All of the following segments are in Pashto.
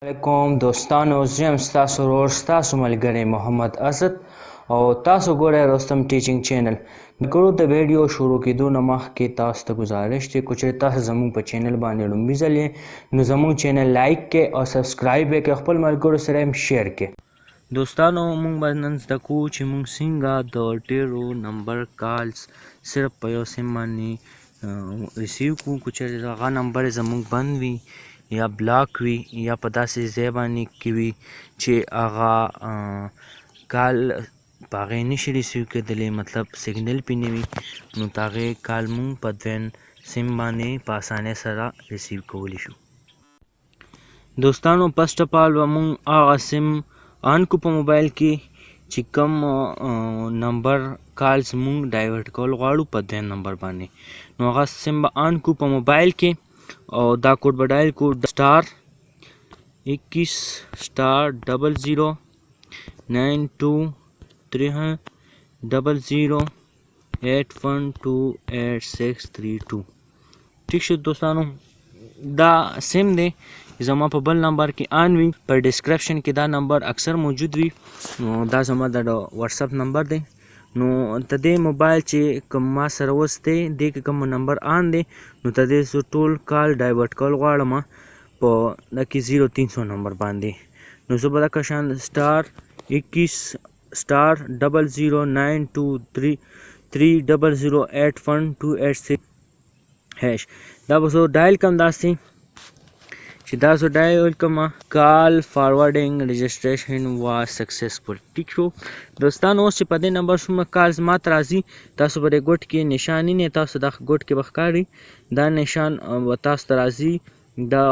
علیکم دوستانو، زه یم ستاسو ورور ستاسو ملګری محمد اسد او تاسو ګورئ رستم ټیچینګ چینل. د ویډیو شروع کېدو نه مخکې تاسو ته گزارش دی که چېرې تاسو زموږ په چینل باندې لومړي ځل یې نو زموږ چینل لایک کړئ او سبسکرایب یې کړئ، خپل ملګرو سره هم شیر کړئ. دوستانو موږ به نن زده کوو چې موږ څنګه د ډېرو نمبر کالز صرف په یو سیم باندې ریسیو کړو. که چېرې هغه نمبر زموږ بند وي یا بلاک وي یا په داسې ځای باندې کې وي چې هغه کال په هغې نشي ریسیو کېدلی، مطلب سګنل پې نه وي، نو د هغې کال مونږ په دویم سیم باندې په اسانۍ سره ریسیو کولی شو. دوستانو فرسټ اف آل به مونږ هغه سیم آن کړو په موبایل کې چې کوم نمبر کالز مونږ ډایورټ کول غواړو په دویم نمبر باندې، نو هغه سیم به آن کړو په موبایل کې او دا کوډ به ډایل کړو سٹار 21 سٹار 00 92 300 812862. ٹھیک شو دوستانو، دا سیم دی زما په بل نمبر کې آن وي، په ډسکرپشن کې دا نمبر اکثر موجود وي، نو دا زما د واتساپ نمبر دی. نو د دې موبایل چې کوم ما سره اوس دی دې کې کوم نمبر آن دی، نو د دې زه ټول کال ډایورټ کول غواړم په دا کې 0300 نمبر باندې، نو زه به دغه شان سٹار 21 سٹار 00 92 300 812862 هیش دا به زه ډایل کړم داسې چې دا زه ډایل کړم کال فارورډینګ رجسټریشن واز سکسسفل. ټیک شو دوستانو، اوس چې په دې نمبر څومره کالز ماته راځي تاسو به د ګوټ کې نشان وینئ، تاسو د ګوټ کې به ښکاري دا نشان به تاسو ته راځي، دا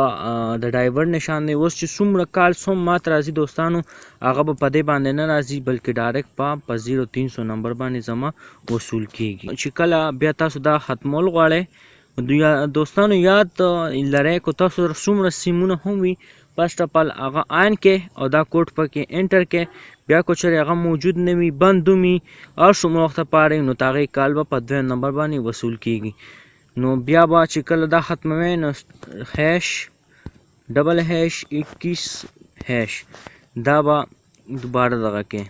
د ډایورټ نشان دی. اوس چې څومره کالز هم ماته راځي دوستانو هغه به په دې باندې نه راځي بلکې ډایرکټ په 0300 نمبر باندې زما وصول کیږي. چې کله بیا تاسو دا ختمول غواړئ دوستانو یاد لرئ که تاسو څومره سیمونه هم وي فرسټ اف آل هغه آن کړئ او دا کوډ پکې انټر کړئ، بیا که چېرې هغه موجود نه وي بند هم وي هر څومره وخت لپاره نو د هغې کال به په دویم نمبر باندې وصول کیږي. نو بیا به چې کله دا ختموئ نو هیش ډبل هیش 21 هیش دا به دوباره دغه کې.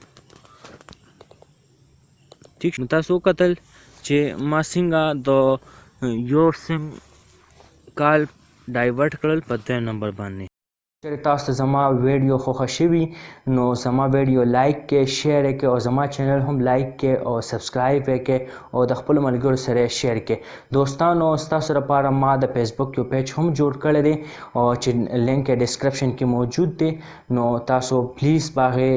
ٹھیک نو تاسو وکتل چې ما څنګه د یو سیم کال ډایورټ کړل په دویم نمبر باندې. چېرې تاسو ته زما ویډیو خوښه شوي نو زما ویډیو لایک کړئ، شیر یې کړئ او زما چینل هم لایک کړئ او سبسکرایب یې کړئ او د خپلو ملګرو سره یې شیر کړئ. دوستانو ستاسو لپاره ما د فیسبوک یو پیج هم جوړ کړی دی او چې لینک یې ډسکرپشن کې موجود دی، نو تاسو پلیز په هغې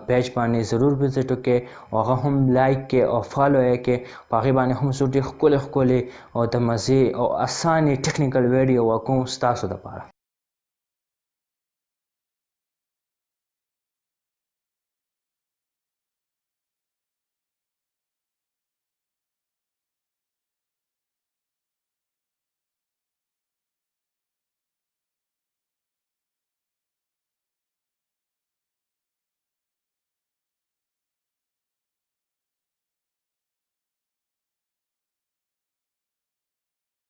پیج باندې ضرور وزټ وکړئ او هغه هم لایک کړئ او فالو یې کړئ. په هغې باندې هم زه ډېر ښکلې او د مزې او اسانې ټیکنیکل ویډیو ورکوم ستاسو دپاره.